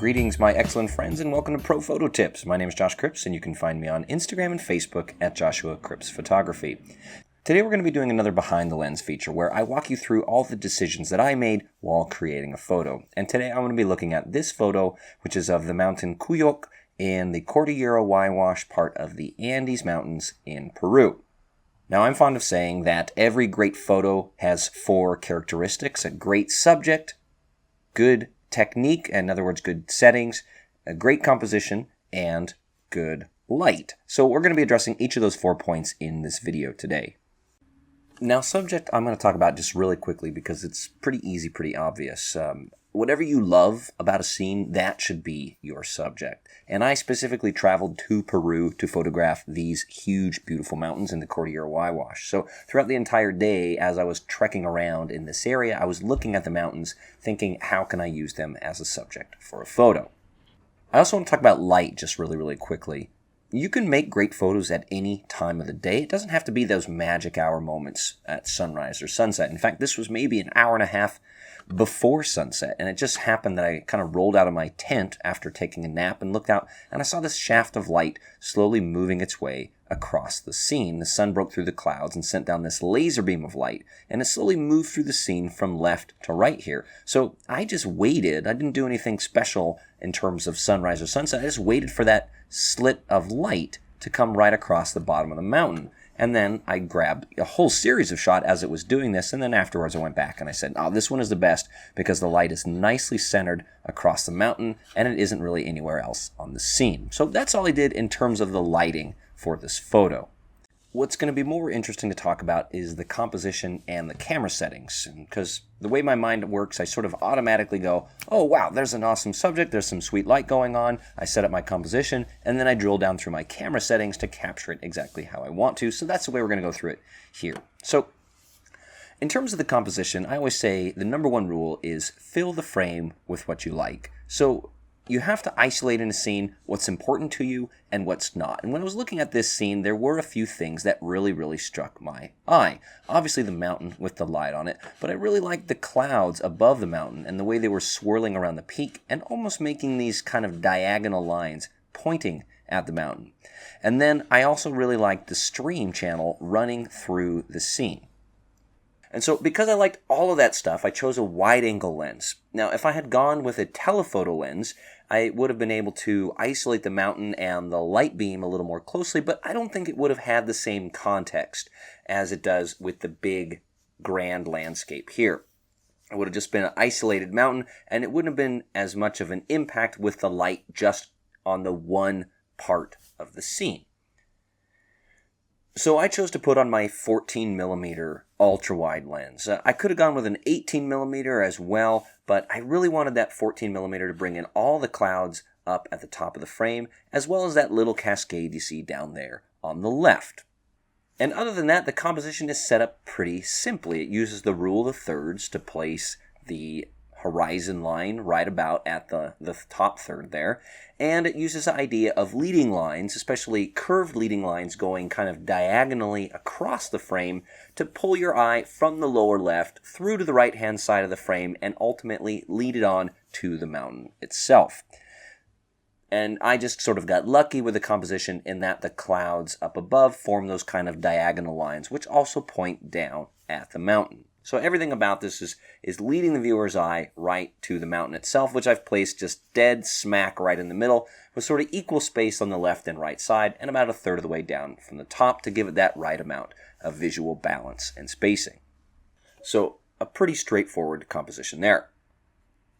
Greetings, my excellent friends, and welcome to Pro Photo Tips. My name is Josh Cripps, and you can find me on Instagram and Facebook at Joshua Cripps Photography. Today we're going to be doing another behind the lens feature where I walk you through all the decisions that I made while creating a photo. And today I'm going to be looking at this photo, which is of the mountain Cuyoc in the Cordillera Huayhuash part of the Andes Mountains in Peru. Now, I'm fond of saying that every great photo has four characteristics: a great subject, good technique, in other words, good settings, a great composition, and good light. So we're going to be addressing each of those 4 points in this video today. Now, subject I'm going to talk about just really quickly because it's pretty easy, pretty obvious. Whatever you love about a scene, that should be your subject. And I specifically traveled to Peru to photograph these huge, beautiful mountains in the Cordillera Huayhuash. So throughout the entire day, as I was trekking around in this area, I was looking at the mountains, thinking, how can I use them as a subject for a photo? I also want to talk about light just really, really quickly. You can make great photos at any time of the day. It doesn't have to be those magic hour moments at sunrise or sunset. In fact, this was maybe an hour and a half before sunset, and it just happened that I kind of rolled out of my tent after taking a nap and looked out, and I saw this shaft of light slowly moving its way across the scene. The sun broke through the clouds and sent down this laser beam of light, and it slowly moved through the scene from left to right here. So I just waited. I didn't do anything special in terms of sunrise or sunset. I just waited for that slit of light to come right across the bottom of the mountain. And then I grabbed a whole series of shots as it was doing this, and then afterwards I went back and I said, oh, this one is the best because the light is nicely centered across the mountain and it isn't really anywhere else on the scene. So that's all I did in terms of the lighting for this photo. What's going to be more interesting to talk about is the composition and the camera settings, because the way my mind works, I sort of automatically go, oh wow, there's an awesome subject, there's some sweet light going on, I set up my composition, and then I drill down through my camera settings to capture it exactly how I want to. So that's the way we're going to go through it here. So in terms of the composition, I always say the number one rule is fill the frame with what you like. So you have to isolate in a scene what's important to you and what's not. And when I was looking at this scene, there were a few things that really struck my eye. Obviously the mountain with the light on it, but I really liked the clouds above the mountain and the way they were swirling around the peak and almost making these kind of diagonal lines pointing at the mountain. And then I also really liked the stream channel running through the scene. And so because I liked all of that stuff, I chose a wide-angle lens. Now, if I had gone with a telephoto lens, I would have been able to isolate the mountain and the light beam a little more closely, but I don't think it would have had the same context as it does with the big, grand landscape here. It would have just been an isolated mountain, and it wouldn't have been as much of an impact with the light just on the one part of the scene. So I chose to put on my 14mm ultra-wide lens. I could have gone with an 18mm as well, but I really wanted that 14mm to bring in all the clouds up at the top of the frame, as well as that little cascade you see down there on the left. And other than that, the composition is set up pretty simply. It uses the rule of thirds to place the horizon line right about at the top third there, and it uses the idea of leading lines, especially curved leading lines going kind of diagonally across the frame to pull your eye from the lower left through to the right hand side of the frame and ultimately lead it on to the mountain itself. And I just sort of got lucky with the composition in that the clouds up above form those kind of diagonal lines which also point down at the mountain. So everything about this is leading the viewer's eye right to the mountain itself, which I've placed just dead smack right in the middle with sort of equal space on the left and right side and about a third of the way down from the top to give it that right amount of visual balance and spacing. So a pretty straightforward composition there.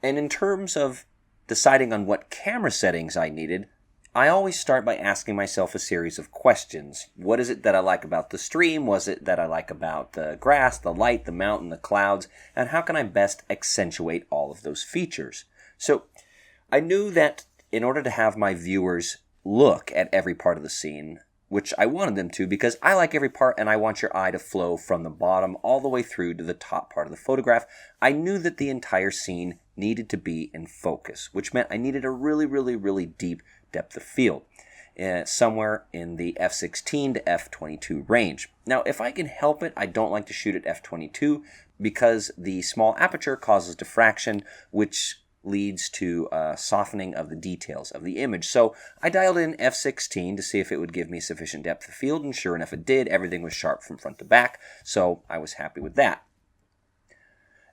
And in terms of deciding on what camera settings I needed, I always start by asking myself a series of questions. What is it that I like about the stream? What is it that I like about the grass, the light, the mountain, the clouds? And how can I best accentuate all of those features? So I knew that in order to have my viewers look at every part of the scene, which I wanted them to because I like every part and I want your eye to flow from the bottom all the way through to the top part of the photograph, I knew that the entire scene needed to be in focus, which meant I needed a really deep depth of field, somewhere in the f16 to f22 range. Now, if I can help it, I don't like to shoot at f22 because the small aperture causes diffraction, which leads to a softening of the details of the image. So I dialed in f16 to see if it would give me sufficient depth of field, and sure enough it did. Everything was sharp from front to back, so I was happy with that.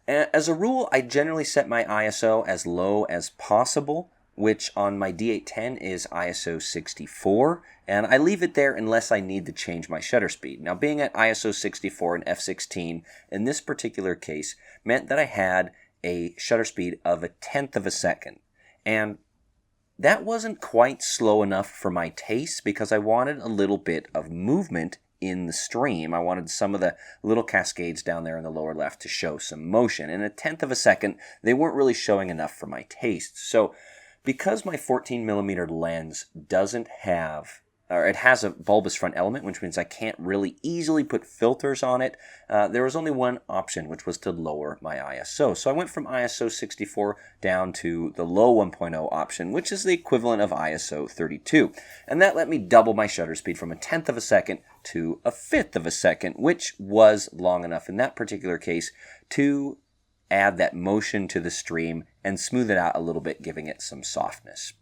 As a rule, I generally set my ISO as low as possible, which on my D810 is ISO 64, and I leave it there unless I need to change my shutter speed. Now, being at ISO 64 and f16 in this particular case meant that I had a shutter speed of 1/10 of a second, and that wasn't quite slow enough for my taste because I wanted a little bit of movement in the stream. I wanted some of the little cascades down there in the lower left to show some motion. In 1/10 of a second, they weren't really showing enough for my taste. So because my 14mm lens doesn't have, or it has a bulbous front element, which means I can't really easily put filters on it, there was only one option, which was to lower my ISO. So I went from ISO 64 down to the low 1.0 option, which is the equivalent of ISO 32. And that let me double my shutter speed from 1/10 of a second to 1/5 of a second, which was long enough in that particular case to add that motion to the stream and smooth it out a little bit, giving it some softness.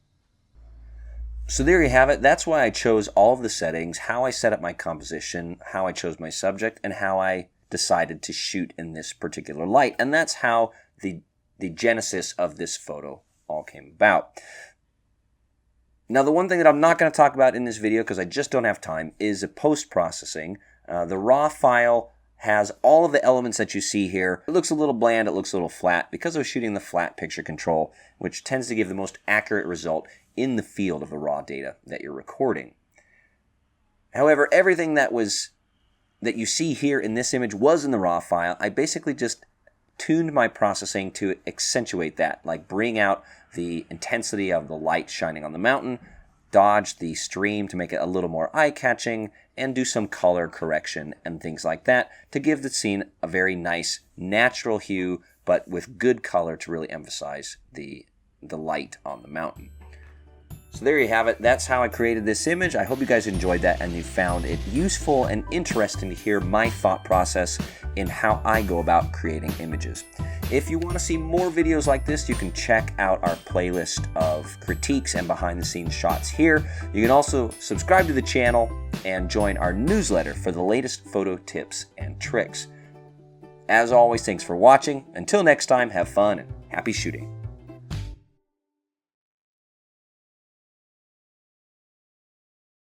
So there you have it. That's why I chose all of the settings, how I set up my composition, how I chose my subject, and how I decided to shoot in this particular light. And that's how the genesis of this photo all came about. Now, the one thing that I'm not going to talk about in this video, because I just don't have time, is post-processing. The raw file has all of the elements that you see here. It looks a little bland, it looks a little flat, because I was shooting the flat picture control, which tends to give the most accurate result in the field of the raw data that you're recording. However, everything that you see here in this image was in the raw file. I basically just tuned my processing to accentuate that, like bring out the intensity of the light shining on the mountain, dodge the stream to make it a little more eye-catching, and do some color correction and things like that to give the scene a very nice natural hue, but with good color to really emphasize the light on the mountain. So there you have it. That's how I created this image. I hope you guys enjoyed that and you found it useful and interesting to hear my thought process in how I go about creating images. If you want to see more videos like this, you can check out our playlist of critiques and behind-the-scenes shots here. You can also subscribe to the channel and join our newsletter for the latest photo tips and tricks. As always, thanks for watching. Until next time, have fun and happy shooting.